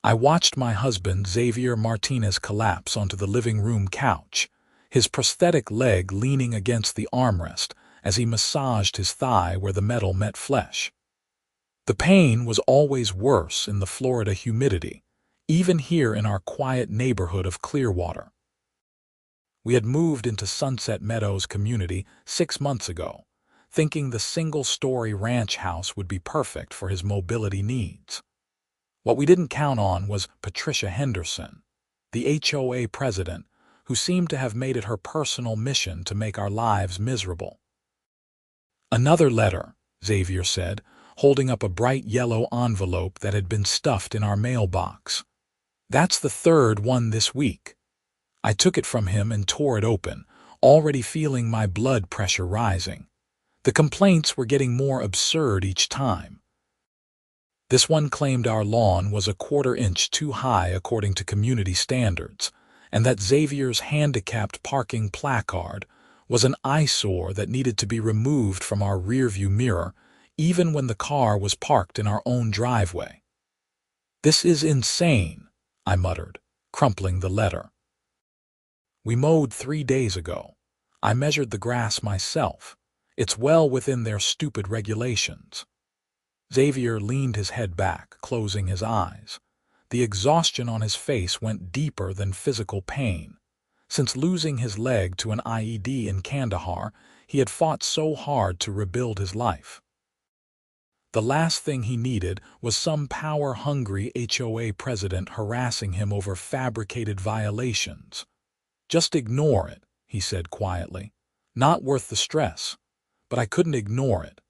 I watched my husband, Xavier Martinez, collapse onto the living room couch, his prosthetic leg leaning against the armrest as he massaged his thigh where the metal met flesh. The pain was always worse in the Florida humidity, even here in our quiet neighborhood of Clearwater. We had moved into Sunset Meadows community 6 months ago, thinking the single-story ranch house would be perfect for his mobility needs. What we didn't count on was Patricia Henderson, the HOA president, who seemed to have made it her personal mission to make our lives miserable. "Another letter," Xavier said, holding up a bright yellow envelope that had been stuffed in our mailbox. "That's the third one this week." I took it from him and tore it open, already feeling my blood pressure rising. The complaints were getting more absurd each time. This one claimed our lawn was a 1/4 inch too high according to community standards, and that Xavier's handicapped parking placard was an eyesore that needed to be removed from our rearview mirror even when the car was parked in our own driveway. "This is insane," I muttered, crumpling the letter. "We mowed 3 days ago. I measured the grass myself. It's well within their stupid regulations." Xavier leaned his head back, closing his eyes. The exhaustion on his face went deeper than physical pain. Since losing his leg to an IED in Kandahar, he had fought so hard to rebuild his life. The last thing he needed was some power-hungry HOA president harassing him over fabricated violations. "Just ignore it," he said quietly. "Not worth the stress." But I couldn't ignore it.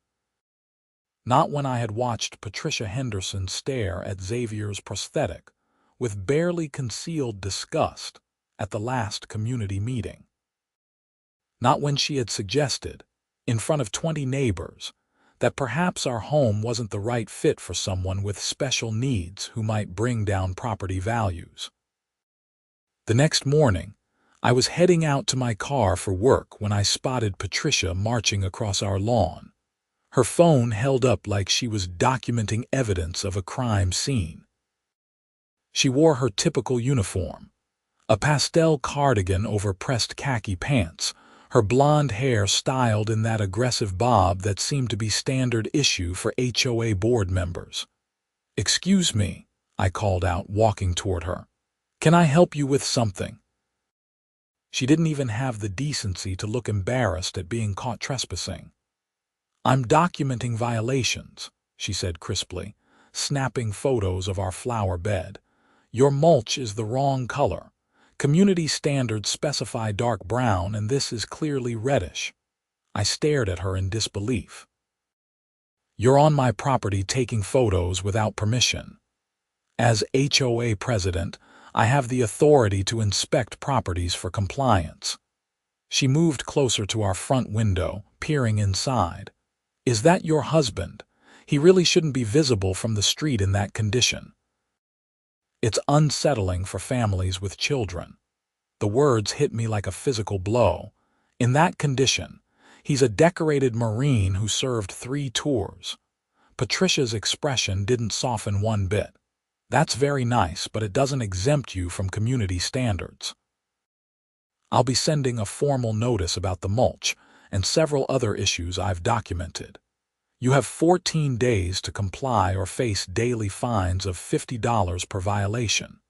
Not when I had watched Patricia Henderson stare at Xavier's prosthetic with barely concealed disgust at the last community meeting. Not when she had suggested, in front of 20 neighbors, that perhaps our home wasn't the right fit for someone with special needs who might bring down property values. The next morning, I was heading out to my car for work when I spotted Patricia marching across our lawn, her phone held up like she was documenting evidence of a crime scene. She wore her typical uniform, a pastel cardigan over pressed khaki pants, her blonde hair styled in that aggressive bob that seemed to be standard issue for HOA board members. "Excuse me," I called out, walking toward her. "Can I help you with something?" She didn't even have the decency to look embarrassed at being caught trespassing. "I'm documenting violations," she said crisply, snapping photos of our flower bed. "Your mulch is the wrong color. Community standards specify dark brown, and this is clearly reddish." I stared at her in disbelief. "You're on my property taking photos without permission. As HOA president, I have the authority to inspect properties for compliance." She moved closer to our front window, peering inside. "Is that your husband? He really shouldn't be visible from the street in that condition." "It's unsettling for families with children." The words hit me like a physical blow. "In that condition, he's a decorated Marine who served 3 tours. Patricia's expression didn't soften one bit. "That's very nice, but it doesn't exempt you from community standards." "I'll be sending a formal notice about the mulch and several other issues I've documented. You have 14 days to comply or face daily fines of $50 per violation."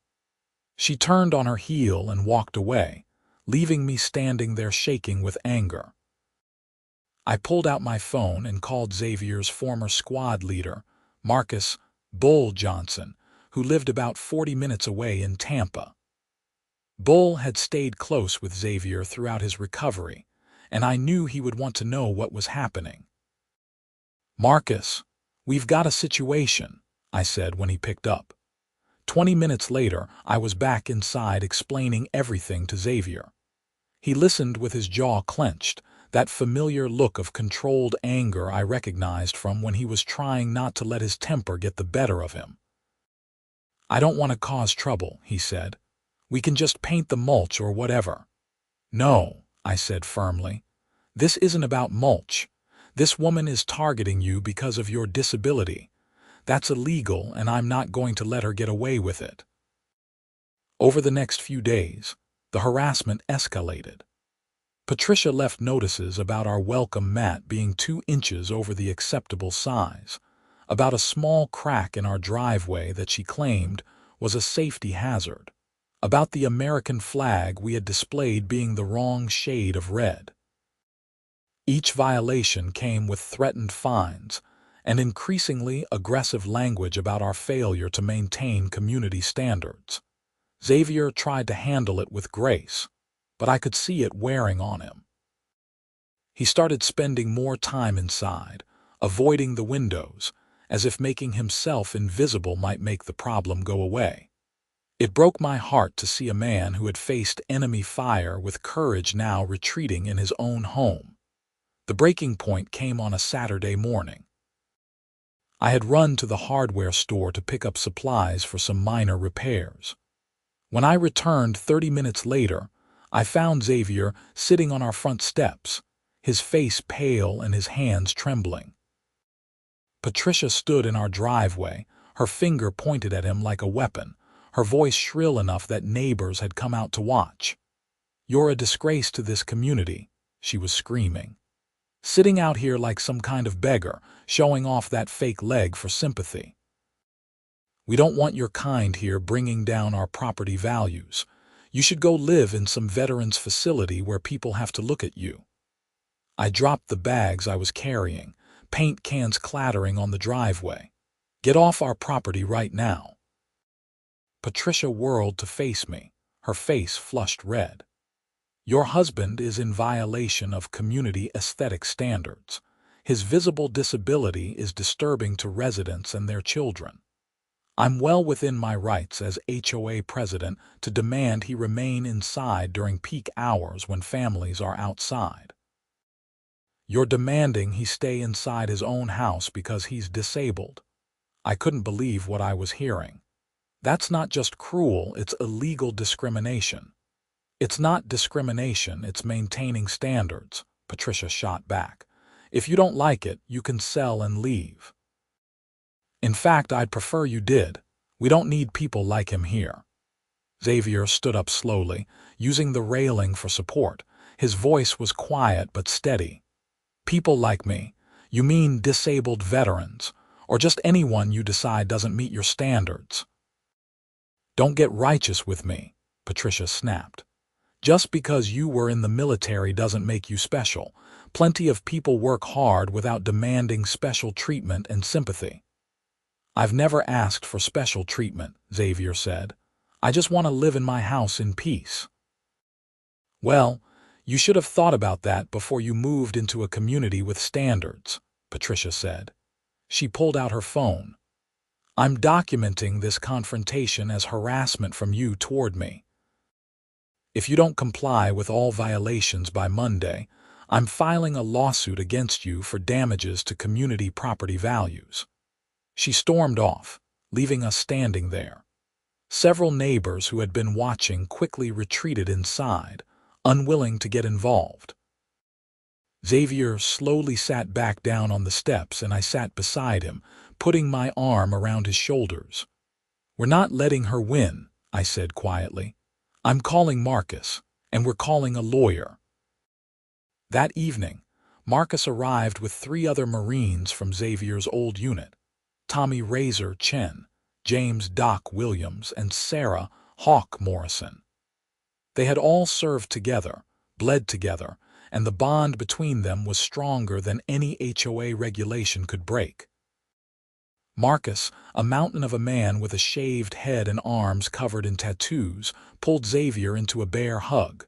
She turned on her heel and walked away, leaving me standing there shaking with anger. I pulled out my phone and called Xavier's former squad leader, Marcus "Bull" Johnson, who lived about 40 minutes away in Tampa. Bull had stayed close with Xavier throughout his recovery, and I knew he would want to know what was happening. "Marcus, we've got a situation," I said when he picked up. 20 minutes later, I was back inside explaining everything to Xavier. He listened with his jaw clenched, that familiar look of controlled anger I recognized from when he was trying not to let his temper get the better of him. "I don't want to cause trouble," he said. "We can just paint the mulch or whatever." "No," I said firmly. "This isn't about mulch. This woman is targeting you because of your disability. That's illegal, and I'm not going to let her get away with it. Over the next few days, the harassment escalated. Patricia left notices about our welcome mat being 2 inches over the acceptable size, about a small crack in our driveway that she claimed was a safety hazard, about the American flag we had displayed being the wrong shade of red. Each violation came with threatened fines and increasingly aggressive language about our failure to maintain community standards. Xavier tried to handle it with grace, but I could see it wearing on him. He started spending more time inside, avoiding the windows, as if making himself invisible might make the problem go away. It broke my heart to see a man who had faced enemy fire with courage now retreating in his own home. The breaking point came on a Saturday morning. I had run to the hardware store to pick up supplies for some minor repairs. When I returned 30 minutes later, I found Xavier sitting on our front steps, his face pale and his hands trembling. Patricia stood in our driveway, her finger pointed at him like a weapon, her voice shrill enough that neighbors had come out to watch. "You're a disgrace to this community," she was screaming. "Sitting out here like some kind of beggar, showing off that fake leg for sympathy. We don't want your kind here bringing down our property values. You should go live in some veterans facility where people have to look at you." I dropped the bags I was carrying, paint cans clattering on the driveway. "Get off our property right now." Patricia whirled to face me, her face flushed red. "Your husband is in violation of community aesthetic standards. His visible disability is disturbing to residents and their children. I'm well within my rights as HOA president to demand he remain inside during peak hours when families are outside. You're demanding he stay inside his own house because he's disabled." I couldn't believe what I was hearing. "That's not just cruel, it's illegal discrimination." "It's not discrimination, it's maintaining standards," Patricia shot back. "If you don't like it, you can sell and leave. In fact, I'd prefer you did. We don't need people like him here." Xavier stood up slowly, using the railing for support. His voice was quiet but steady. "People like me? You mean disabled veterans, or just anyone you decide doesn't meet your standards?" "Don't get righteous with me," Patricia snapped. "Just because you were in the military doesn't make you special. Plenty of people work hard without demanding special treatment and sympathy." "I've never asked for special treatment," Xavier said. "I just want to live in my house in peace." "Well, you should have thought about that before you moved into a community with standards," Patricia said. She pulled out her phone. "I'm documenting this confrontation as harassment from you toward me. If you don't comply with all violations by Monday, I'm filing a lawsuit against you for damages to community property values." She stormed off, leaving us standing there. Several neighbors who had been watching quickly retreated inside, unwilling to get involved. Xavier slowly sat back down on the steps and I sat beside him, putting my arm around his shoulders. "We're not letting her win," I said quietly. "I'm calling Marcus, and we're calling a lawyer." That evening, Marcus arrived with 3 other Marines from Xavier's old unit: Tommy Razor Chen, James Doc Williams, and Sarah Hawk Morrison. They had all served together, bled together, and the bond between them was stronger than any HOA regulation could break. Marcus, a mountain of a man with a shaved head and arms covered in tattoos, pulled Xavier into a bear hug.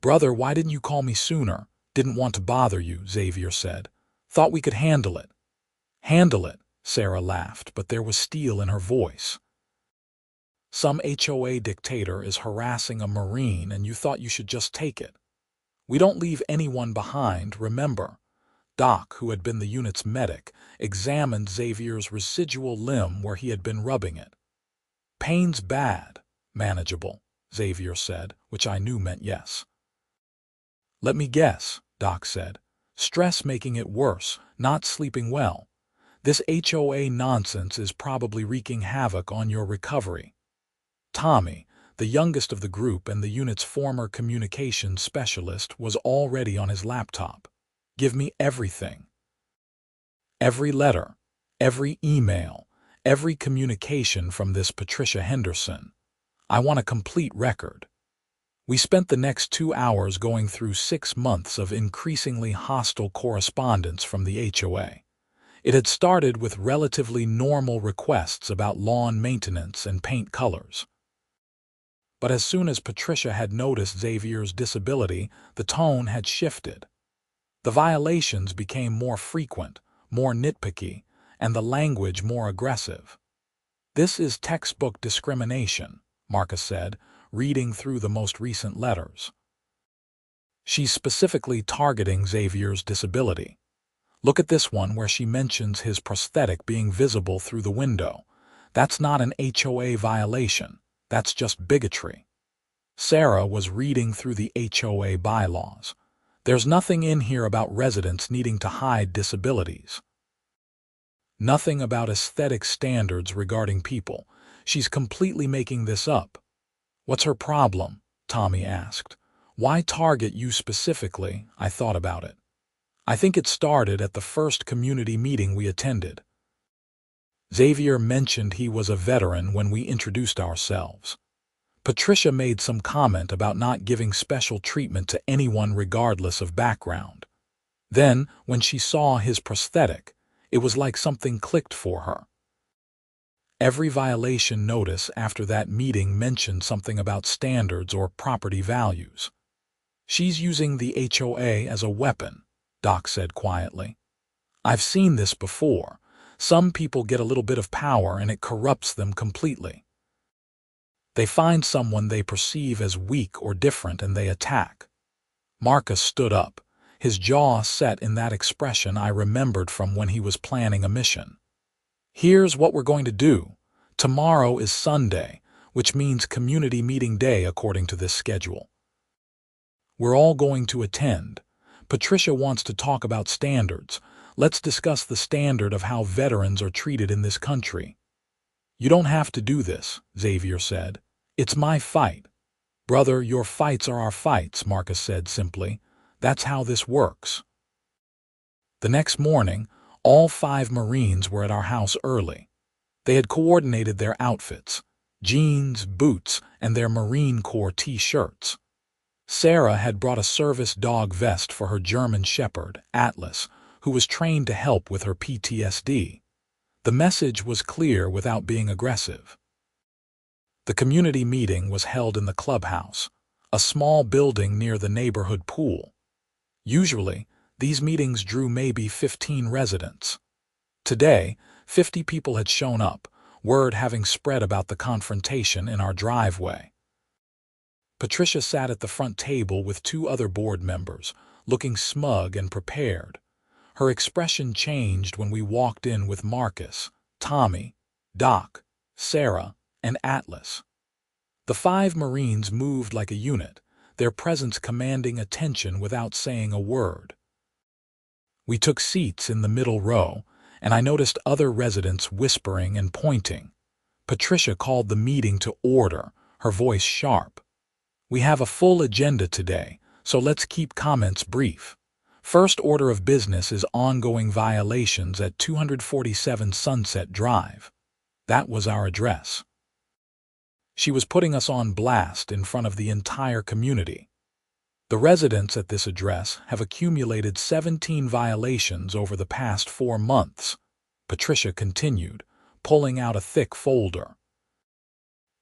"Brother, why didn't you call me sooner?" "Didn't want to bother you," Xavier said. "Thought we could handle it." "Handle it," Sarah laughed, but there was steel in her voice. "Some HOA dictator is harassing a Marine and you thought you should just take it. We don't leave anyone behind, remember." Doc, who had been the unit's medic, examined Xavier's residual limb where he had been rubbing it. "Pain's bad, manageable," Xavier said, which I knew meant yes. "Let me guess," Doc said. "Stress making it worse, not sleeping well. This HOA nonsense is probably wreaking havoc on your recovery. Tommy, the youngest of the group and the unit's former communications specialist, was already on his laptop. Give me everything. Every letter, every email, every communication from this Patricia Henderson. I want a complete record. We spent the next 2 hours going through 6 months of increasingly hostile correspondence from the HOA. It had started with relatively normal requests about lawn maintenance and paint colors. But as soon as Patricia had noticed Xavier's disability, the tone had shifted. The violations became more frequent, more nitpicky, and the language more aggressive. "This is textbook discrimination," Marcus said, reading through the most recent letters. "She's specifically targeting Xavier's disability. Look at this one where she mentions his prosthetic being visible through the window. That's not an HOA violation. That's just bigotry." Sarah was reading through the HOA bylaws. "There's nothing in here about residents needing to hide disabilities. Nothing about aesthetic standards regarding people. She's completely making this up." "What's her problem?" Tommy asked. "Why target you specifically?" I thought about it. "I think it started at the first community meeting we attended. Xavier mentioned he was a veteran when we introduced ourselves. Patricia made some comment about not giving special treatment to anyone regardless of background. Then, when she saw his prosthetic, it was like something clicked for her. Every violation notice after that meeting mentioned something about standards or property values. She's using the HOA as a weapon," Doc said quietly. "I've seen this before. Some people get a little bit of power and it corrupts them completely. They find someone they perceive as weak or different and they attack." Marcus stood up, his jaw set in that expression I remembered from when he was planning a mission. "Here's what we're going to do. Tomorrow is Sunday, which means community meeting day according to this schedule. We're all going to attend. Patricia wants to talk about standards. Let's discuss the standard of how veterans are treated in this country." "You don't have to do this," Xavier said. "It's my fight." "Brother, your fights are our fights," Marcus said simply. "That's how this works." The next morning, all 5 Marines were at our house early. They had coordinated their outfits: jeans, boots, and their Marine Corps T-shirts. Sarah had brought a service dog vest for her German Shepherd, Atlas, who was trained to help with her PTSD. The message was clear without being aggressive. The community meeting was held in the clubhouse, a small building near the neighborhood pool. Usually, these meetings drew maybe 15 residents. Today, 50 people had shown up, word having spread about the confrontation in our driveway. Patricia sat at the front table with 2 other board members, looking smug and prepared. Her expression changed when we walked in with Marcus, Tommy, Doc, Sarah, and Atlas. The 5 Marines moved like a unit, their presence commanding attention without saying a word. We took seats in the middle row, and I noticed other residents whispering and pointing. Patricia called the meeting to order, her voice sharp. "We have a full agenda today, so let's keep comments brief. First order of business is ongoing violations at 247 Sunset Drive." That was our address. She was putting us on blast in front of the entire community. "The residents at this address have accumulated 17 violations over the past 4 months," Patricia continued, pulling out a thick folder.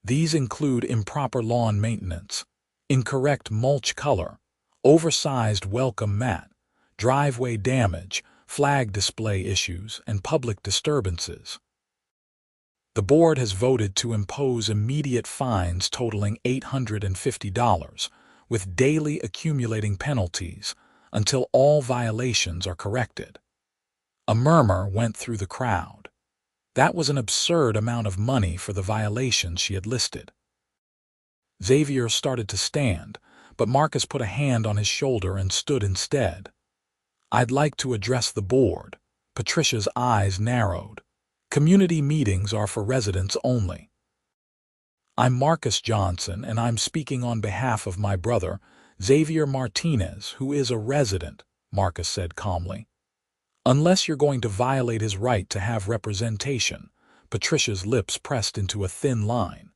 "These include improper lawn maintenance, incorrect mulch color, oversized welcome mat, driveway damage, flag display issues, and public disturbances. The board has voted to impose immediate fines totaling $850, with daily accumulating penalties, until all violations are corrected." A murmur went through the crowd. That was an absurd amount of money for the violations she had listed. Xavier started to stand, but Marcus put a hand on his shoulder and stood instead. "I'd like to address the board," Patricia's eyes narrowed. Community meetings are for residents only. I'm Marcus Johnson, and I'm speaking on behalf of my brother, Xavier Martinez, who is a resident, Marcus said calmly. Unless you're going to violate his right to have representation, Patricia's lips pressed into a thin line.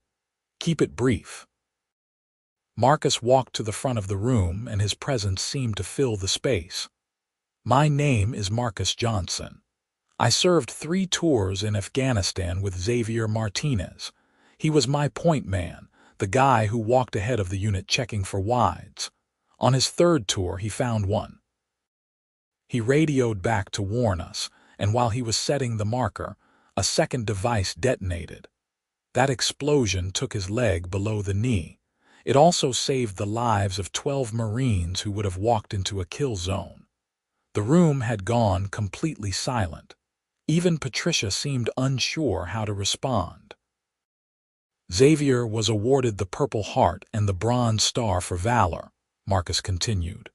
Keep it brief. Marcus walked to the front of the room, and his presence seemed to fill the space. My name is Marcus Johnson. I served 3 tours in Afghanistan with Xavier Martinez. He was my point man, the guy who walked ahead of the unit checking for wides. On his 3rd tour, he found one. He radioed back to warn us, and while he was setting the marker, a second device detonated. That explosion took his leg below the knee. It also saved the lives of 12 Marines who would have walked into a kill zone. The room had gone completely silent. Even Patricia seemed unsure how to respond. Xavier was awarded the Purple Heart and the Bronze Star for valor, Marcus continued.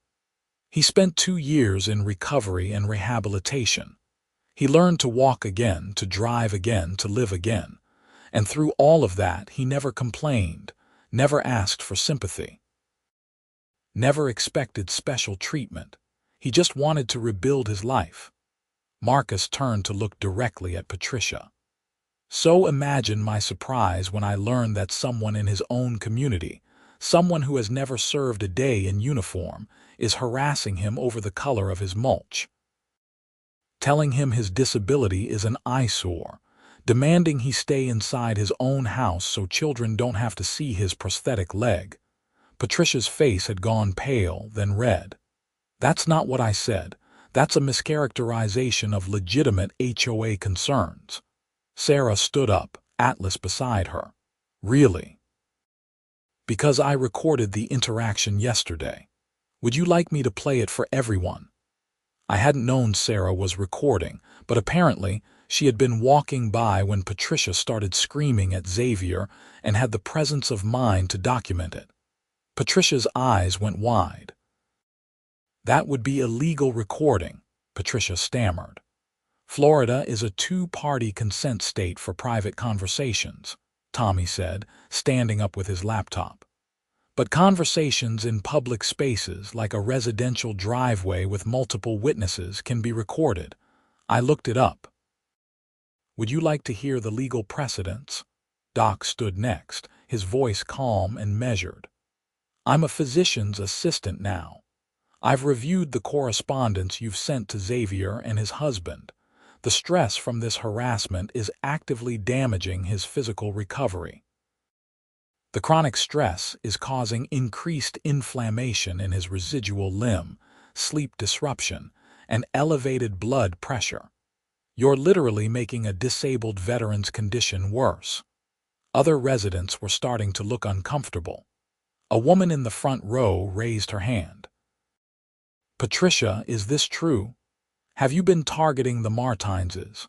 He spent 2 years in recovery and rehabilitation. He learned to walk again, to drive again, to live again. And through all of that, he never complained, never asked for sympathy, never expected special treatment. He just wanted to rebuild his life. Marcus turned to look directly at Patricia. So imagine my surprise when I learned that someone in his own community, someone who has never served a day in uniform, is harassing him over the color of his mulch, telling him his disability is an eyesore, demanding he stay inside his own house so children don't have to see his prosthetic leg. Patricia's face had gone pale, then red. That's not what I said. That's a mischaracterization of legitimate HOA concerns. Sarah stood up, Atlas beside her. Really? Because I recorded the interaction yesterday. Would you like me to play it for everyone? I hadn't known Sarah was recording, but apparently she had been walking by when Patricia started screaming at Xavier and had the presence of mind to document it. Patricia's eyes went wide. That would be illegal recording, Patricia stammered. Florida is a 2-party consent state for private conversations, Tommy said, standing up with his laptop. But conversations in public spaces like a residential driveway with multiple witnesses can be recorded. I looked it up. Would you like to hear the legal precedents? Doc stood next, his voice calm and measured. I'm a physician's assistant now. I've reviewed the correspondence you've sent to Xavier and his husband. The stress from this harassment is actively damaging his physical recovery. The chronic stress is causing increased inflammation in his residual limb, sleep disruption, and elevated blood pressure. You're literally making a disabled veteran's condition worse. Other residents were starting to look uncomfortable. A woman in the front row raised her hand. Patricia, is this true? Have you been targeting the Martineses?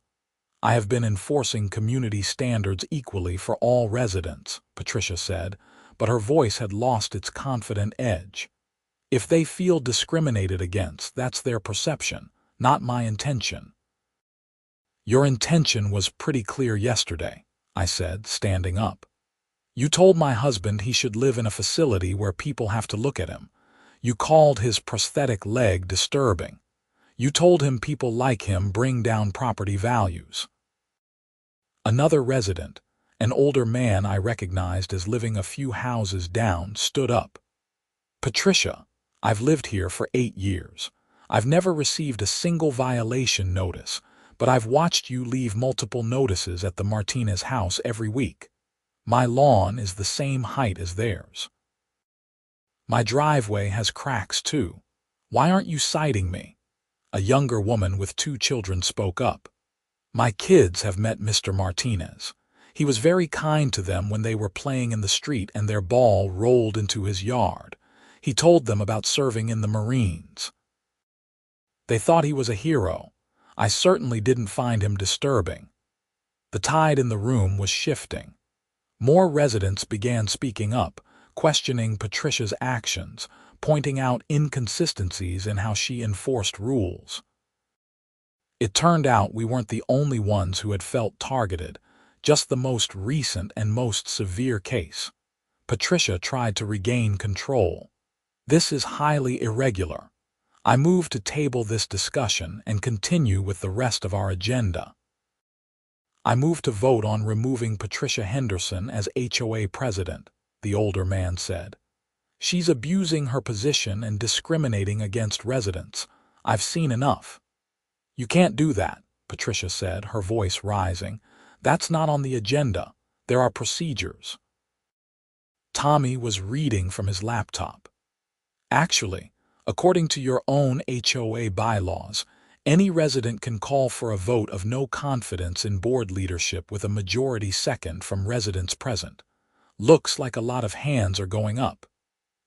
I have been enforcing community standards equally for all residents, Patricia said, but her voice had lost its confident edge. If they feel discriminated against, that's their perception, not my intention. Your intention was pretty clear yesterday, I said, standing up. You told my husband he should live in a facility where people have to look at him. You called his prosthetic leg disturbing. You told him people like him bring down property values. Another resident, an older man I recognized as living a few houses down, stood up. Patricia, I've lived here for 8 years. I've never received a single violation notice, but I've watched you leave multiple notices at the Martinez house every week. My lawn is the same height as theirs. My driveway has cracks too. Why aren't you citing me? A younger woman with 2 children spoke up. My kids have met Mr. Martinez. He was very kind to them when they were playing in the street and their ball rolled into his yard. He told them about serving in the Marines. They thought he was a hero. I certainly didn't find him disturbing. The tide in the room was shifting. More residents began speaking up, questioning Patricia's actions, pointing out inconsistencies in how she enforced rules. It turned out we weren't the only ones who had felt targeted, just the most recent and most severe case. Patricia tried to regain control. This is highly irregular. I move to table this discussion and continue with the rest of our agenda. I move to vote on removing Patricia Henderson as HOA president, the older man said. She's abusing her position and discriminating against residents. I've seen enough. You can't do that, Patricia said, her voice rising. That's not on the agenda. There are procedures. Tommy was reading from his laptop. Actually, according to your own HOA bylaws, any resident can call for a vote of no confidence in board leadership with a majority second from residents present. Looks like a lot of hands are going up.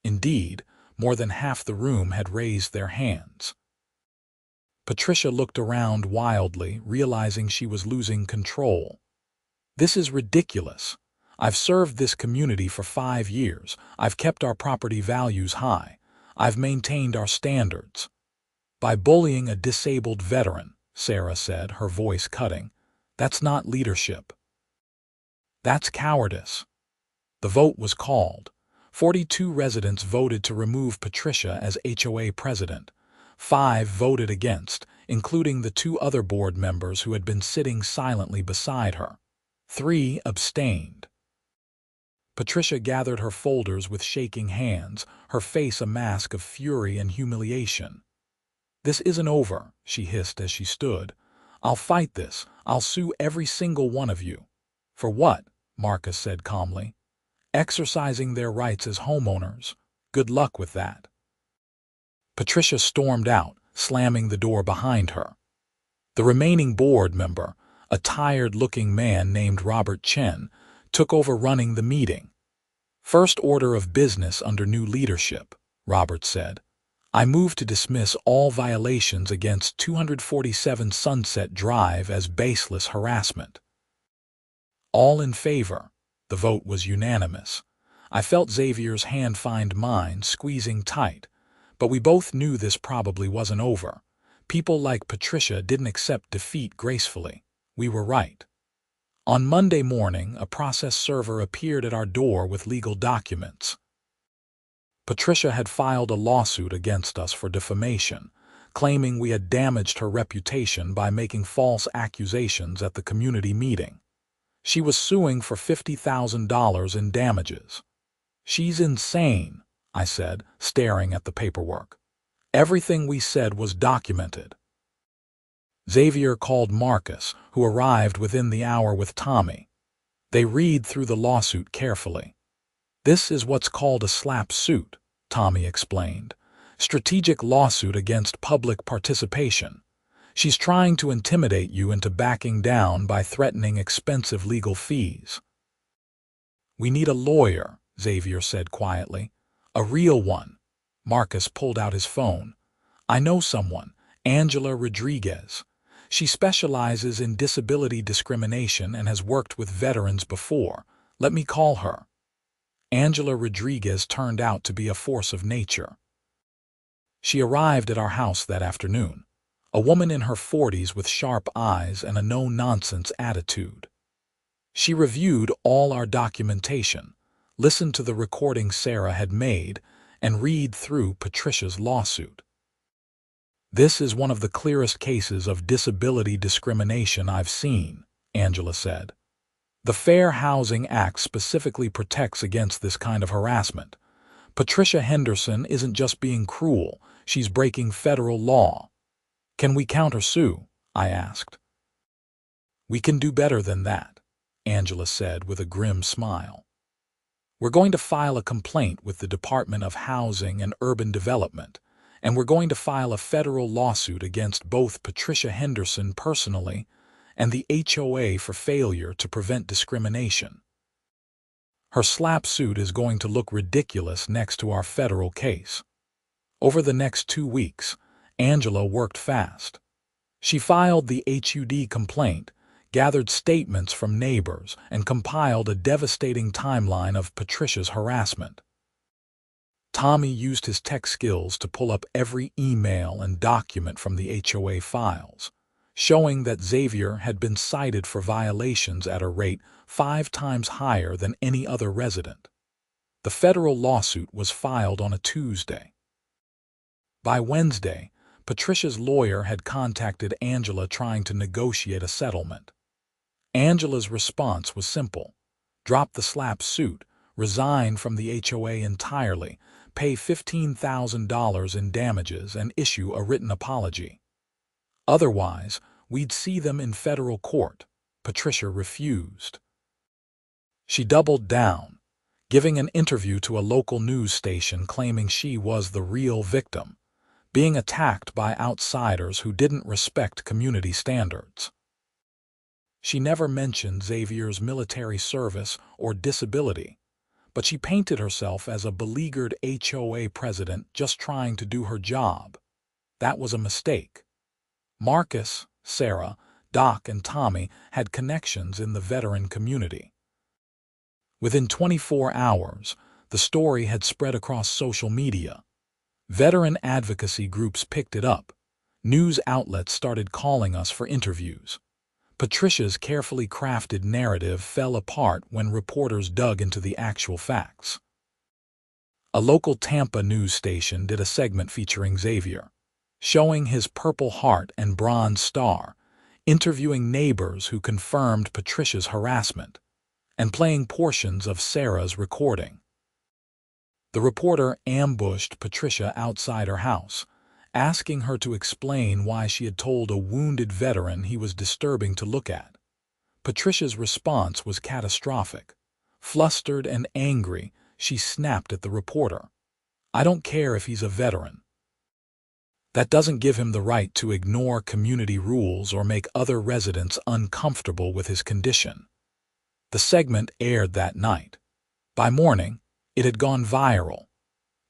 Indeed, more than half the room had raised their hands. Patricia looked around wildly, realizing she was losing control. This is ridiculous. I've served this community for 5 years. I've kept our property values high. I've maintained our standards. By bullying a disabled veteran, Sarah said, her voice cutting, that's not leadership. That's cowardice. The vote was called. 42 residents voted to remove Patricia as HOA president. 5 voted against, including the 2 other board members who had been sitting silently beside her. 3 abstained. Patricia gathered her folders with shaking hands, her face a mask of fury and humiliation. This isn't over, she hissed as she stood. I'll fight this. I'll sue every single one of you. For what? Marcus said calmly. Exercising their rights as homeowners. Good luck with that. Patricia stormed out, slamming the door behind her. The remaining board member, a tired-looking man named Robert Chen, took over running the meeting. First order of business under new leadership, Robert said. I move to dismiss all violations against 247 Sunset Drive as baseless harassment. All in favor. The vote was unanimous. I felt Xavier's hand find mine, squeezing tight. But we both knew this probably wasn't over. People like Patricia didn't accept defeat gracefully. We were right. On Monday morning, a process server appeared at our door with legal documents. Patricia had filed a lawsuit against us for defamation, claiming we had damaged her reputation by making false accusations at the community meeting. She was suing for $50,000 in damages. She's insane, I said, staring at the paperwork. Everything we said was documented. Xavier called Marcus, who arrived within the hour with Tommy. They read through the lawsuit carefully. This is what's called a slap suit, Tommy explained. Strategic lawsuit against public participation. She's trying to intimidate you into backing down by threatening expensive legal fees. We need a lawyer, Xavier said quietly. A real one. Marcus pulled out his phone. I know someone, Angela Rodriguez. She specializes in disability discrimination and has worked with veterans before. Let me call her. Angela Rodriguez turned out to be a force of nature. She arrived at our house that afternoon, a woman in her 40s with sharp eyes and a no-nonsense attitude. She reviewed all our documentation, listened to the recording Sarah had made, and read through Patricia's lawsuit. This is one of the clearest cases of disability discrimination I've seen, Angela said. The Fair Housing Act specifically protects against this kind of harassment. Patricia Henderson isn't just being cruel, she's breaking federal law. Can we countersue? I asked. We can do better than that, Angela said with a grim smile. We're going to file a complaint with the Department of Housing and Urban Development, and we're going to file a federal lawsuit against both Patricia Henderson personally and the HOA for failure to prevent discrimination. Her slap suit is going to look ridiculous next to our federal case. Over the next 2 weeks, Angela worked fast. She filed the HUD complaint, gathered statements from neighbors, and compiled a devastating timeline of Patricia's harassment. Tommy used his tech skills to pull up every email and document from the HOA files. showing that Xavier had been cited for violations at a rate 5 times higher than any other resident. The federal lawsuit was filed on a Tuesday. By Wednesday, Patricia's lawyer had contacted Angela trying to negotiate a settlement. Angela's response was simple: drop the slap suit, resign from the HOA entirely, pay $15,000 in damages, and issue a written apology. Otherwise, we'd see them in federal court. Patricia refused. She doubled down, giving an interview to a local news station claiming she was the real victim, being attacked by outsiders who didn't respect community standards. She never mentioned Xavier's military service or disability, but she painted herself as a beleaguered HOA president just trying to do her job. That was a mistake. Marcus, Sarah, Doc, and Tommy had connections in the veteran community. Within 24 hours, the story had spread across social media. Veteran advocacy groups picked it up. News outlets started calling us for interviews. Patricia's carefully crafted narrative fell apart when reporters dug into the actual facts. A local Tampa news station did a segment featuring Xavier, showing his Purple Heart and Bronze Star, interviewing neighbors who confirmed Patricia's harassment, and playing portions of Sarah's recording. The reporter ambushed Patricia outside her house, asking her to explain why she had told a wounded veteran he was disturbing to look at. Patricia's response was catastrophic. Flustered and angry, she snapped at the reporter. "I don't care if he's a veteran. That doesn't give him the right to ignore community rules or make other residents uncomfortable with his condition." The segment aired that night. By morning, it had gone viral.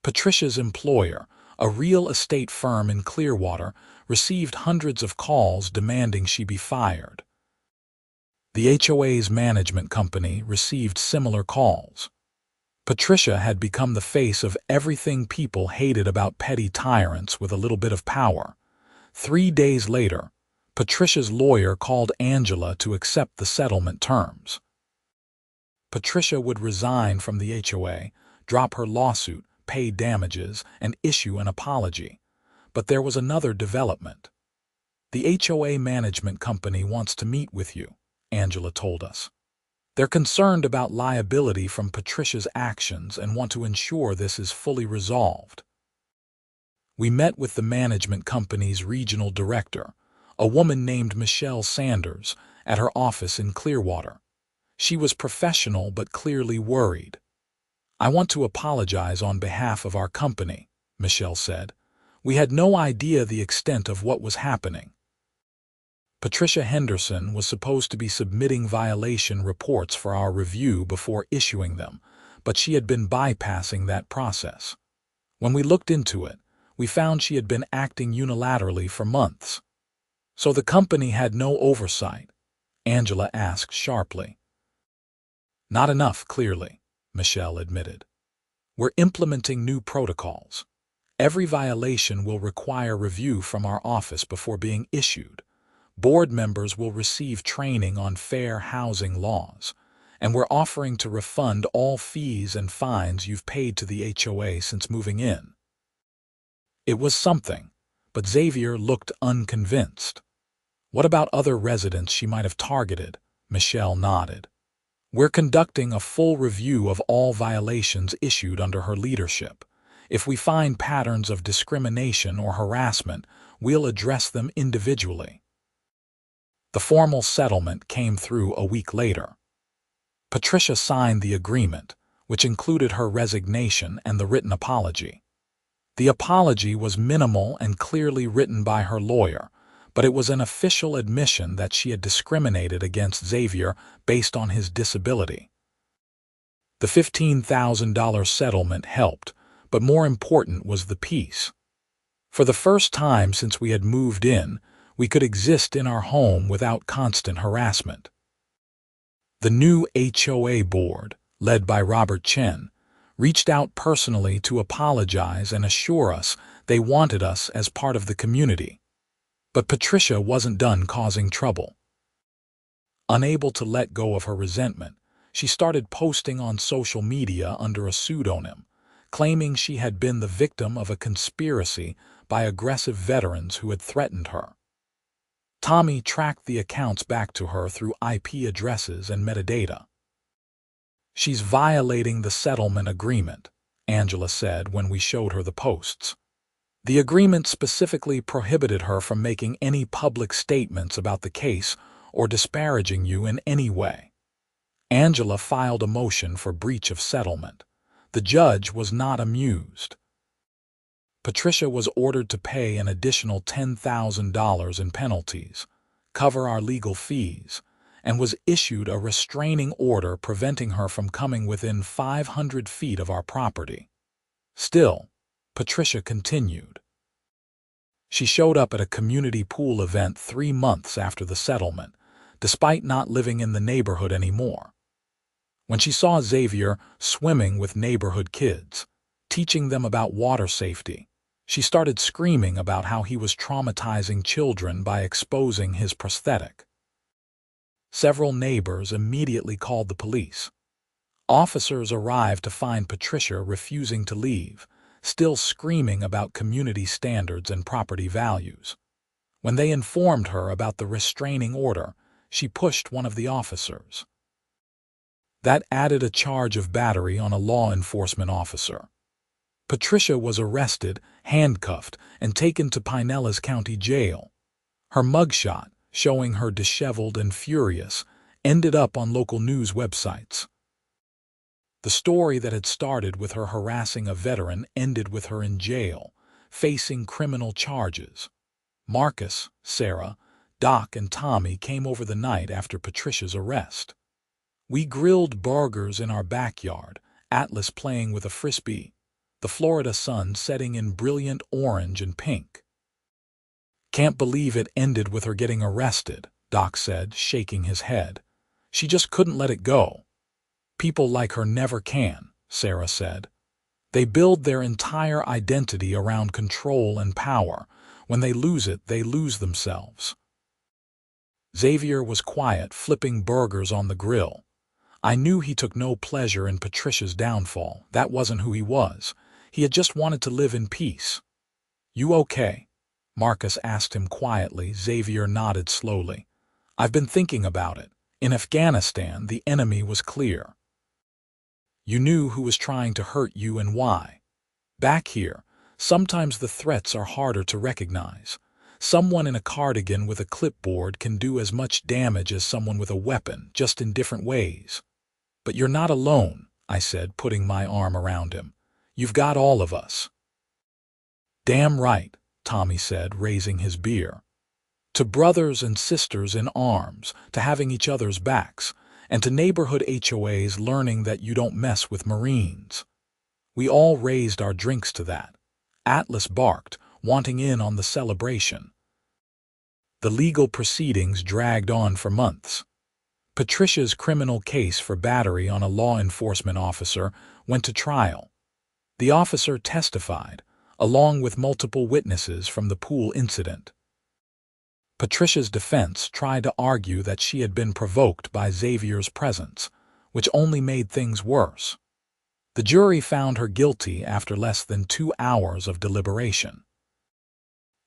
Patricia's employer, a real estate firm in Clearwater, received hundreds of calls demanding she be fired. The HOA's management company received similar calls. Patricia had become the face of everything people hated about petty tyrants with a little bit of power. 3 days later, Patricia's lawyer called Angela to accept the settlement terms. Patricia would resign from the HOA, drop her lawsuit, pay damages, and issue an apology. But there was another development. "The HOA management company wants to meet with you," Angela told us. "They're concerned about liability from Patricia's actions and want to ensure this is fully resolved." We met with the management company's regional director, a woman named Michelle Sanders, at her office in Clearwater. She was professional but clearly worried. "I want to apologize on behalf of our company," Michelle said. "We had no idea the extent of what was happening." Patricia Henderson was supposed to be submitting violation reports for our review before issuing them, but she had been bypassing that process. When we looked into it, we found she had been acting unilaterally for months. "So the company had no oversight?" Angela asked sharply. "Not enough, clearly," Michelle admitted. "We're implementing new protocols. Every violation will require review from our office before being issued. Board members will receive training on fair housing laws, and we're offering to refund all fees and fines you've paid to the HOA since moving in." It was something, but Xavier looked unconvinced. "What about other residents she might have targeted?" Michelle nodded. "We're conducting a full review of all violations issued under her leadership. If we find patterns of discrimination or harassment, we'll address them individually." The formal settlement came through a week later. Patricia signed the agreement, which included her resignation and the written apology. The apology was minimal and clearly written by her lawyer, but it was an official admission that she had discriminated against Xavier based on his disability. The $15,000 settlement helped, but more important was the peace. For the first time since we had moved in, we could exist in our home without constant harassment. The new HOA board, led by Robert Chen, reached out personally to apologize and assure us they wanted us as part of the community. But Patricia wasn't done causing trouble. Unable to let go of her resentment, she started posting on social media under a pseudonym, claiming she had been the victim of a conspiracy by aggressive veterans who had threatened her. Tommy tracked the accounts back to her through IP addresses and metadata. "She's violating the settlement agreement," Angela said when we showed her the posts. "The agreement specifically prohibited her from making any public statements about the case or disparaging you in any way." Angela filed a motion for breach of settlement. The judge was not amused. Patricia was ordered to pay an additional $10,000 in penalties, cover our legal fees, and was issued a restraining order preventing her from coming within 500 feet of our property. Still, Patricia continued. She showed up at a community pool event 3 months after the settlement, despite not living in the neighborhood anymore. When she saw Xavier swimming with neighborhood kids, teaching them about water safety, she started screaming about how he was traumatizing children by exposing his prosthetic. Several neighbors immediately called the police. Officers arrived to find Patricia refusing to leave, still screaming about community standards and property values. When they informed her about the restraining order, she pushed one of the officers. That added a charge of battery on a law enforcement officer. Patricia was arrested, handcuffed, and taken to Pinellas County Jail. Her mugshot, showing her disheveled and furious, ended up on local news websites. The story that had started with her harassing a veteran ended with her in jail, facing criminal charges. Marcus, Sarah, Doc, and Tommy came over the night after Patricia's arrest. We grilled burgers in our backyard, Atlas playing with a frisbee, the Florida sun setting in brilliant orange and pink. "Can't believe it ended with her getting arrested," Doc said, shaking his head. "She just couldn't let it go." "People like her never can," Sarah said. "They build their entire identity around control and power. When they lose it, they lose themselves." Xavier was quiet, flipping burgers on the grill. I knew he took no pleasure in Patricia's downfall. That wasn't who he was. He had just wanted to live in peace. "You okay?" Marcus asked him quietly. Xavier nodded slowly. "I've been thinking about it. In Afghanistan, the enemy was clear. You knew who was trying to hurt you and why. Back here, sometimes the threats are harder to recognize. Someone in a cardigan with a clipboard can do as much damage as someone with a weapon, just in different ways. But you're not alone," I said, putting my arm around him. "You've got all of us." "Damn right," Tommy said, raising his beer. "To brothers and sisters in arms, to having each other's backs, and to neighborhood HOAs learning that you don't mess with Marines." We all raised our drinks to that. Atlas barked, wanting in on the celebration. The legal proceedings dragged on for months. Patricia's criminal case for battery on a law enforcement officer went to trial. The officer testified, along with multiple witnesses from the pool incident. Patricia's defense tried to argue that she had been provoked by Xavier's presence, which only made things worse. The jury found her guilty after less than 2 hours of deliberation.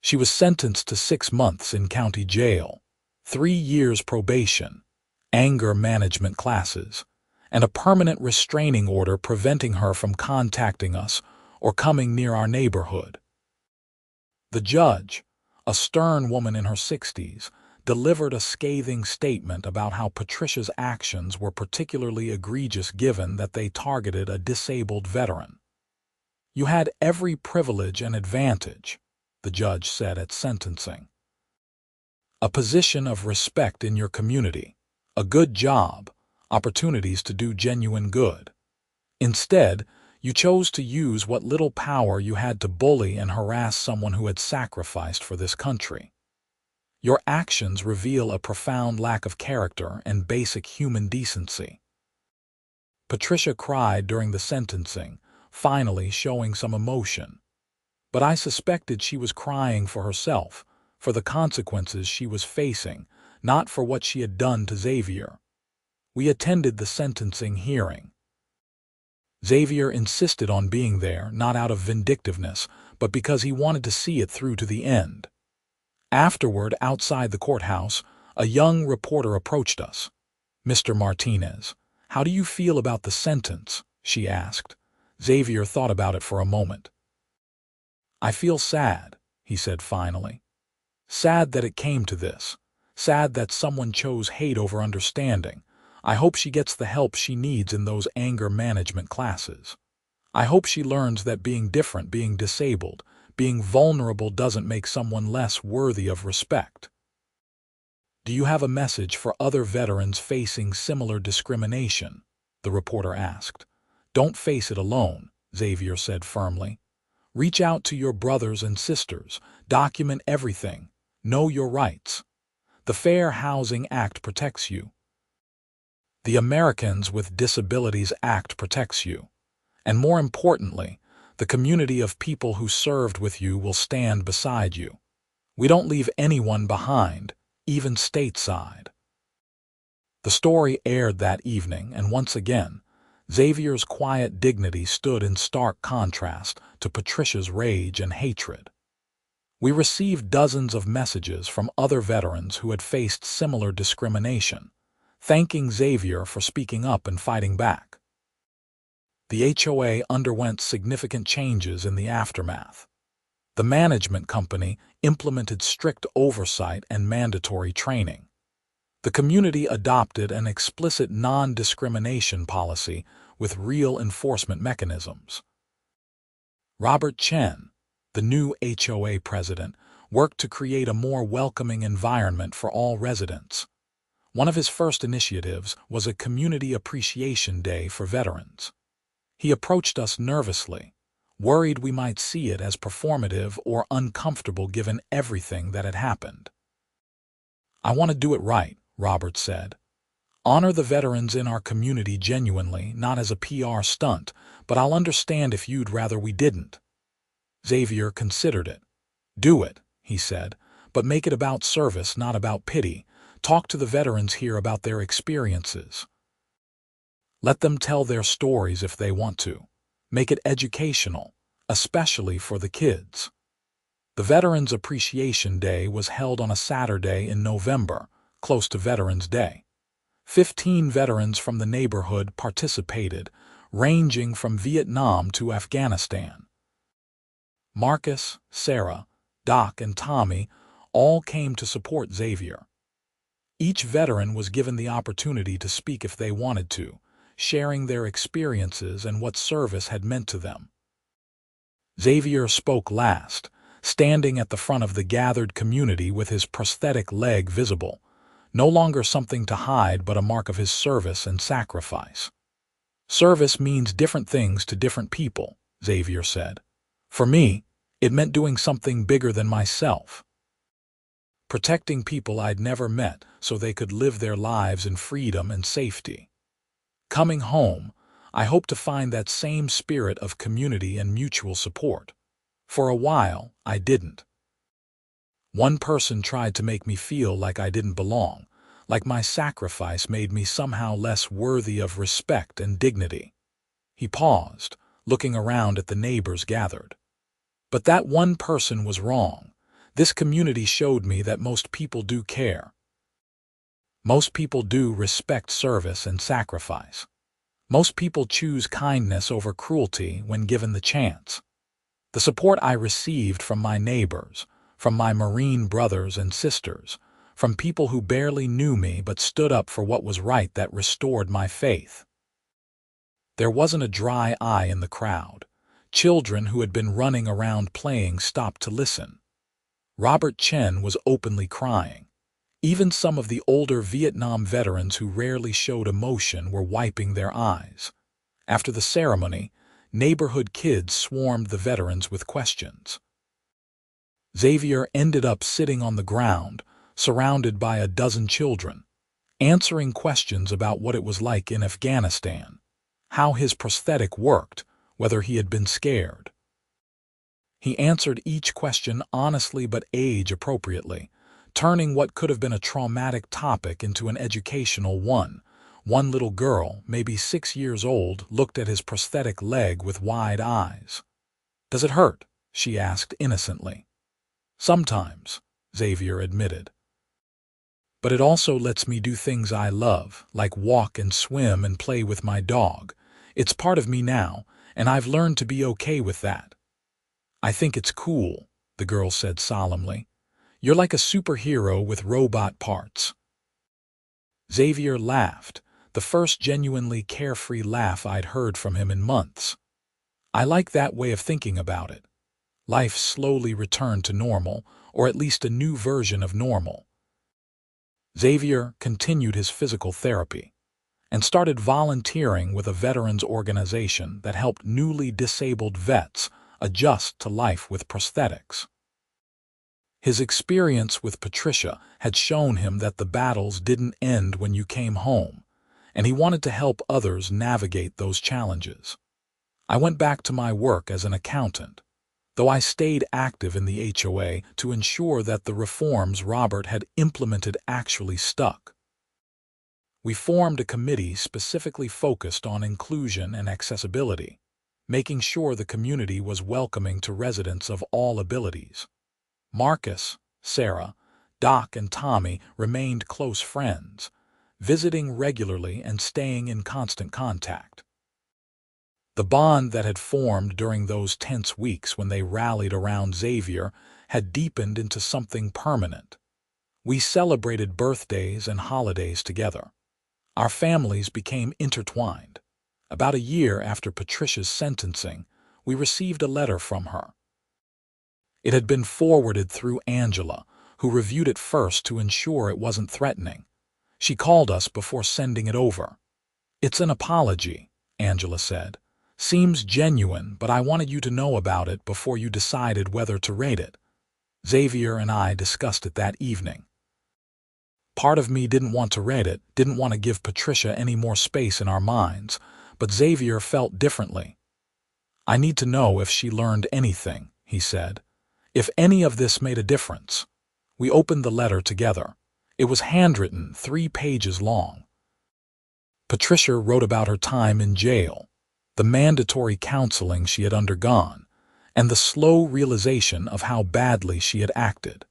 She was sentenced to 6 months in county jail, 3 years probation, anger management classes, and a permanent restraining order preventing her from contacting us or coming near our neighborhood. The judge, a stern woman in her 60s, delivered a scathing statement about how Patricia's actions were particularly egregious given that they targeted a disabled veteran. "You had every privilege and advantage," the judge said at sentencing. "A position of respect in your community, a good job, opportunities to do genuine good. Instead, you chose to use what little power you had to bully and harass someone who had sacrificed for this country. Your actions reveal a profound lack of character and basic human decency." Patricia cried during the sentencing, finally showing some emotion. But I suspected she was crying for herself, for the consequences she was facing, not for what she had done to Xavier. We attended the sentencing hearing. Xavier insisted on being there, not out of vindictiveness, but because he wanted to see it through to the end. Afterward, outside the courthouse, a young reporter approached us. "Mr. Martinez, how do you feel about the sentence?" she asked. Xavier thought about it for a moment. "I feel sad," he said finally. "Sad that it came to this. Sad that someone chose hate over understanding. I hope she gets the help she needs in those anger management classes. I hope she learns that being different, being disabled, being vulnerable doesn't make someone less worthy of respect." "Do you have a message for other veterans facing similar discrimination?" the reporter asked. "Don't face it alone," Xavier said firmly. "Reach out to your brothers and sisters. Document everything. Know your rights. The Fair Housing Act protects you. The Americans with Disabilities Act protects you. And more importantly, the community of people who served with you will stand beside you. We don't leave anyone behind, even stateside." The story aired that evening, and once again, Xavier's quiet dignity stood in stark contrast to Patricia's rage and hatred. We received dozens of messages from other veterans who had faced similar discrimination, thanking Xavier for speaking up and fighting back. The HOA underwent significant changes in the aftermath. The management company implemented strict oversight and mandatory training. The community adopted an explicit non-discrimination policy with real enforcement mechanisms. Robert Chen, the new HOA president, worked to create a more welcoming environment for all residents. One of his first initiatives was a Community Appreciation Day for veterans. He approached us nervously, worried we might see it as performative or uncomfortable given everything that had happened. "I want to do it right," Robert said. "Honor the veterans in our community genuinely, not as a PR stunt, but I'll understand if you'd rather we didn't." Xavier considered it. "Do it," he said, "but make it about service, not about pity. Talk to the veterans here about their experiences. Let them tell their stories if they want to. Make it educational, especially for the kids." The Veterans Appreciation Day was held on a Saturday in November, close to Veterans Day. 15 veterans from the neighborhood participated, ranging from Vietnam to Afghanistan. Marcus, Sarah, Doc, and Tommy all came to support Xavier. Each veteran was given the opportunity to speak if they wanted to, sharing their experiences and what service had meant to them. Xavier spoke last, standing at the front of the gathered community with his prosthetic leg visible, no longer something to hide but a mark of his service and sacrifice. "Service means different things to different people," Xavier said. "For me, it meant doing something bigger than myself. Protecting people I'd never met so they could live their lives in freedom and safety. Coming home, I hope to find that same spirit of community and mutual support. For a while, I didn't. One person tried to make me feel like I didn't belong, like my sacrifice made me somehow less worthy of respect and dignity." He paused, looking around at the neighbors gathered. "But that one person was wrong. This community showed me that most people do care. Most people do respect service and sacrifice. Most people choose kindness over cruelty when given the chance. The support I received from my neighbors, from my Marine brothers and sisters, from people who barely knew me but stood up for what was right, that restored my faith." There wasn't a dry eye in the crowd. Children who had been running around playing stopped to listen. Robert Chen was openly crying. Even some of the older Vietnam veterans who rarely showed emotion were wiping their eyes. After the ceremony, neighborhood kids swarmed the veterans with questions. Xavier ended up sitting on the ground, surrounded by a dozen children, answering questions about what it was like in Afghanistan, how his prosthetic worked, whether he had been scared. He answered each question honestly but age-appropriately, turning what could have been a traumatic topic into an educational one. One little girl, maybe 6 years old, looked at his prosthetic leg with wide eyes. "Does it hurt?" she asked innocently. "Sometimes," Xavier admitted. "But it also lets me do things I love, like walk and swim and play with my dog. It's part of me now, and I've learned to be okay with that." "I think it's cool," the girl said solemnly. "You're like a superhero with robot parts." Xavier laughed, the first genuinely carefree laugh I'd heard from him in months. I like that way of thinking about it. Life slowly returned to normal, or at least a new version of normal. Xavier continued his physical therapy and started volunteering with a veterans organization that helped newly disabled vets adjust to life with prosthetics. His experience with Patricia had shown him that the battles didn't end when you came home, and he wanted to help others navigate those challenges. I went back to my work as an accountant, though I stayed active in the HOA to ensure that the reforms Robert had implemented actually stuck. We formed a committee specifically focused on inclusion and accessibility, making sure the community was welcoming to residents of all abilities. Marcus, Sarah, Doc, and Tommy remained close friends, visiting regularly and staying in constant contact. The bond that had formed during those tense weeks when they rallied around Xavier had deepened into something permanent. We celebrated birthdays and holidays together. Our families became intertwined. About a year after Patricia's sentencing, we received a letter from her. It had been forwarded through Angela, who reviewed it first to ensure it wasn't threatening. She called us before sending it over. "It's an apology," Angela said. "Seems genuine, but I wanted you to know about it before you decided whether to rate it." Xavier and I discussed it that evening. Part of me didn't want to read it, didn't want to give Patricia any more space in our minds, but Xavier felt differently. "I need to know if she learned anything," he said. "If any of this made a difference." We opened the letter together. It was handwritten, 3 pages long. Patricia wrote about her time in jail, the mandatory counseling she had undergone, and the slow realization of how badly she had acted.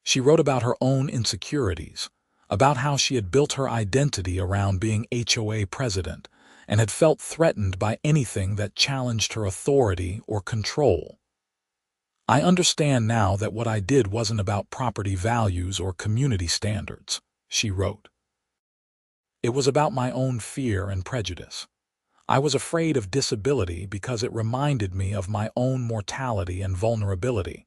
She wrote about her own insecurities, about how she had built her identity around being HOA president and had felt threatened by anything that challenged her authority or control. "I understand now that what I did wasn't about property values or community standards," she wrote. "It was about my own fear and prejudice. I was afraid of disability because it reminded me of my own mortality and vulnerability.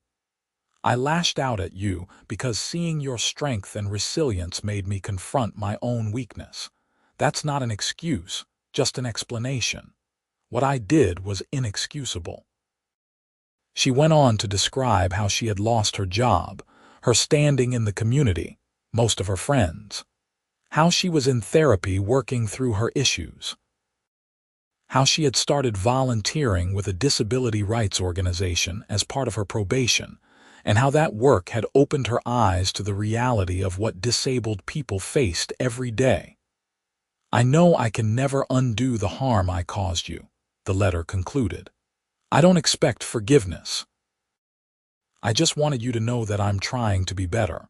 I lashed out at you because seeing your strength and resilience made me confront my own weakness. That's not an excuse, just an explanation. What I did was inexcusable." She went on to describe how she had lost her job, her standing in the community, most of her friends, how she was in therapy working through her issues, how she had started volunteering with a disability rights organization as part of her probation, and how that work had opened her eyes to the reality of what disabled people faced every day. "I know I can never undo the harm I caused you," the letter concluded. "I don't expect forgiveness. I just wanted you to know that I'm trying to be better,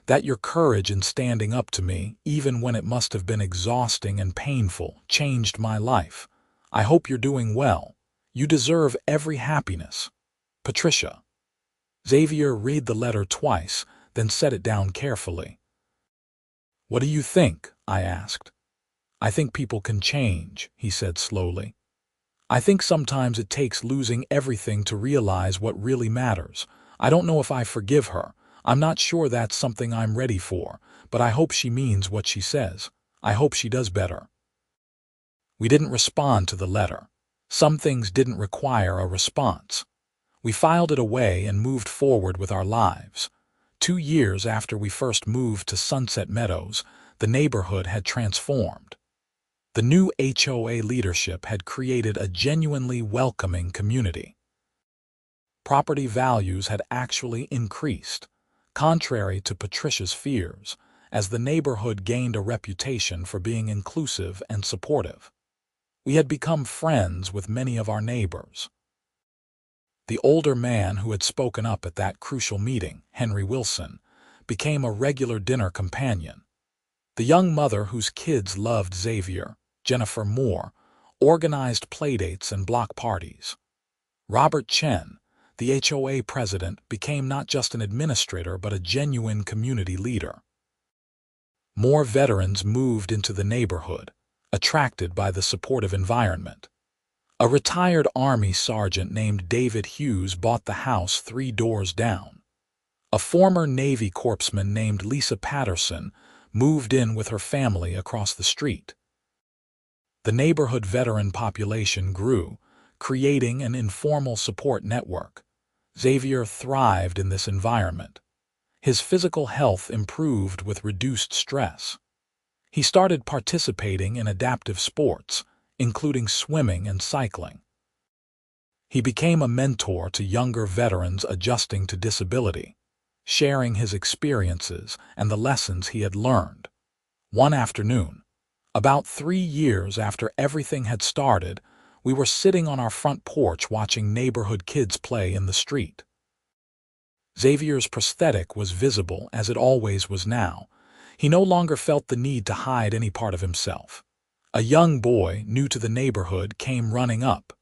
that your courage in standing up to me, even when it must have been exhausting and painful, changed my life. I hope you're doing well. You deserve every happiness. Patricia." Xavier read the letter twice, then set it down carefully. "What do you think?" I asked. "I think people can change," he said slowly. "I think sometimes it takes losing everything to realize what really matters. I don't know if I forgive her. I'm not sure that's something I'm ready for, but I hope she means what she says. I hope she does better." We didn't respond to the letter. Some things didn't require a response. We filed it away and moved forward with our lives. 2 years after we first moved to Sunset Meadows, the neighborhood had transformed. The new HOA leadership had created a genuinely welcoming community. Property values had actually increased, contrary to Patricia's fears, as the neighborhood gained a reputation for being inclusive and supportive. We had become friends with many of our neighbors. The older man who had spoken up at that crucial meeting, Henry Wilson, became a regular dinner companion. The young mother whose kids loved Xavier, Jennifer Moore, organized playdates and block parties. Robert Chen, the HOA president, became not just an administrator but a genuine community leader. More veterans moved into the neighborhood, attracted by the supportive environment. A retired Army sergeant named David Hughes bought the house 3 doors down. A former Navy corpsman named Lisa Patterson moved in with her family across the street. The neighborhood veteran population grew, creating an informal support network. Xavier thrived in this environment. His physical health improved with reduced stress. He started participating in adaptive sports, including swimming and cycling. He became a mentor to younger veterans adjusting to disability, sharing his experiences and the lessons he had learned. One afternoon, about 3 years after everything had started, we were sitting on our front porch watching neighborhood kids play in the street. Xavier's prosthetic was visible as it always was now. He no longer felt the need to hide any part of himself. A young boy, new to the neighborhood, came running up.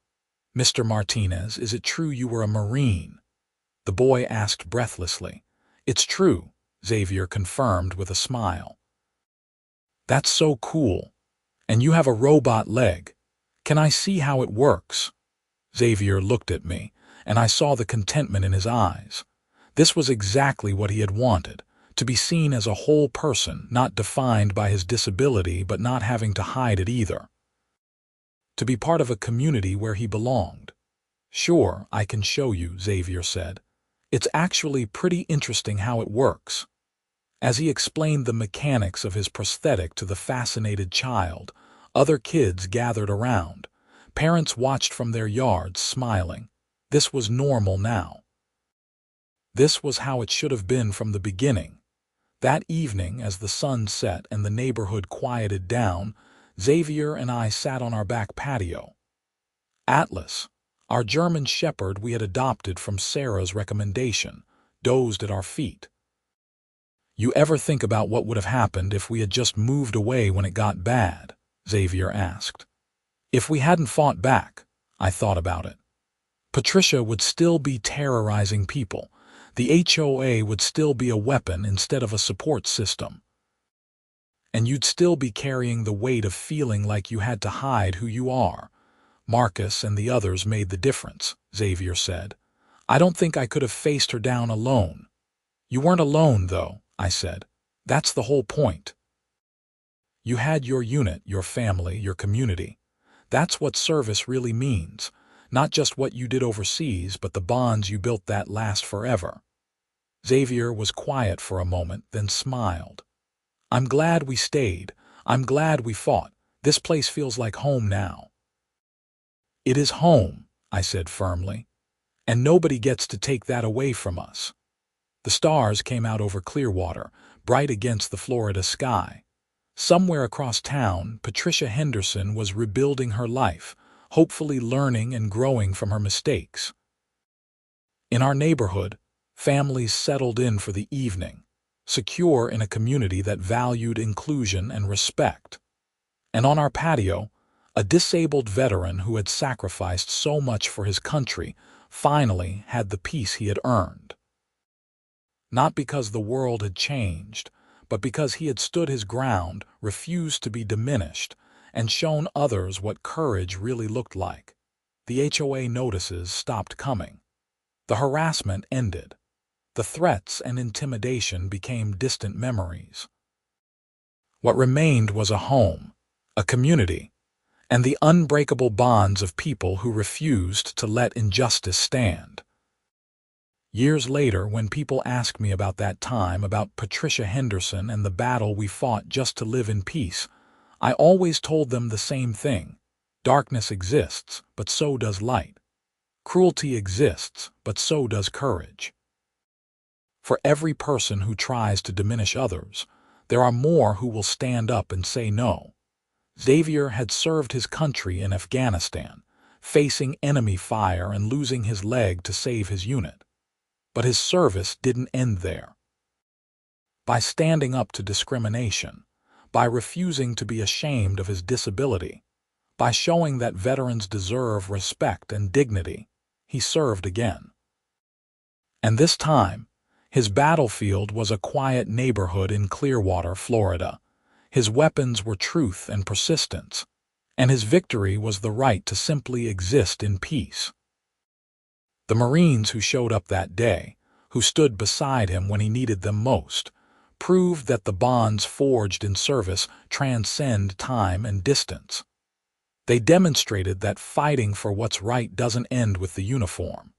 "Mr. Martinez, is it true you were a Marine?" The boy asked breathlessly. "It's true," Xavier confirmed with a smile. "That's so cool. And you have a robot leg. Can I see how it works?" Xavier looked at me, and I saw the contentment in his eyes. This was exactly what he had wanted, to be seen as a whole person, not defined by his disability but not having to hide it either. To be part of a community where he belonged. "Sure, I can show you," Xavier said. "It's actually pretty interesting how it works." As he explained the mechanics of his prosthetic to the fascinated child, other kids gathered around. Parents watched from their yards, smiling. This was normal now. This was how it should have been from the beginning. That evening, as the sun set and the neighborhood quieted down, Xavier and I sat on our back patio. Atlas, our German shepherd we had adopted from Sarah's recommendation, dozed at our feet. "You ever think about what would have happened if we had just moved away when it got bad?" Xavier asked. "If we hadn't fought back," I thought about it. Patricia would still be terrorizing people. The HOA would still be a weapon instead of a support system. And you'd still be carrying the weight of feeling like you had to hide who you are. "Marcus and the others made the difference," Xavier said. "I don't think I could have faced her down alone." "You weren't alone, though," I said. "That's the whole point. You had your unit, your family, your community. That's what service really means. Not just what you did overseas, but the bonds you built that last forever." Xavier was quiet for a moment, then smiled. "I'm glad we stayed. I'm glad we fought. This place feels like home now." "It is home," I said firmly. "And nobody gets to take that away from us." The stars came out over Clearwater, bright against the Florida sky. Somewhere across town, Patricia Henderson was rebuilding her life, hopefully learning and growing from her mistakes. In our neighborhood, families settled in for the evening, secure in a community that valued inclusion and respect. And on our patio, a disabled veteran who had sacrificed so much for his country finally had the peace he had earned. Not because the world had changed, but because he had stood his ground, refused to be diminished, and shown others what courage really looked like. The HOA notices stopped coming. The harassment ended. The threats and intimidation became distant memories. What remained was a home, a community, and the unbreakable bonds of people who refused to let injustice stand. Years later, when people ask me about that time, about Patricia Henderson and the battle we fought just to live in peace, I always told them the same thing. Darkness exists, but so does light. Cruelty exists, but so does courage. For every person who tries to diminish others, there are more who will stand up and say no. Xavier had served his country in Afghanistan, facing enemy fire and losing his leg to save his unit. But his service didn't end there. By standing up to discrimination, by refusing to be ashamed of his disability, by showing that veterans deserve respect and dignity, he served again. And this time, his battlefield was a quiet neighborhood in Clearwater, Florida. His weapons were truth and persistence, and his victory was the right to simply exist in peace. The Marines who showed up that day, who stood beside him when he needed them most, proved that the bonds forged in service transcend time and distance. They demonstrated that fighting for what's right doesn't end with the uniform.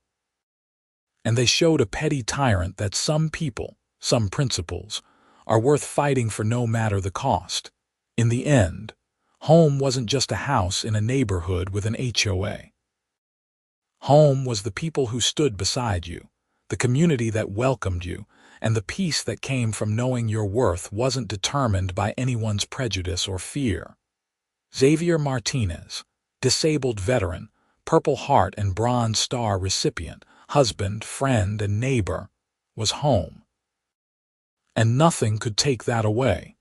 And they showed a petty tyrant that some people, some principles, are worth fighting for no matter the cost. In the end, home wasn't just a house in a neighborhood with an HOA. Home was the people who stood beside you, the community that welcomed you, and the peace that came from knowing your worth wasn't determined by anyone's prejudice or fear. Xavier Martinez, disabled veteran, Purple Heart and Bronze Star recipient, husband, friend, and neighbor, was home. And nothing could take that away.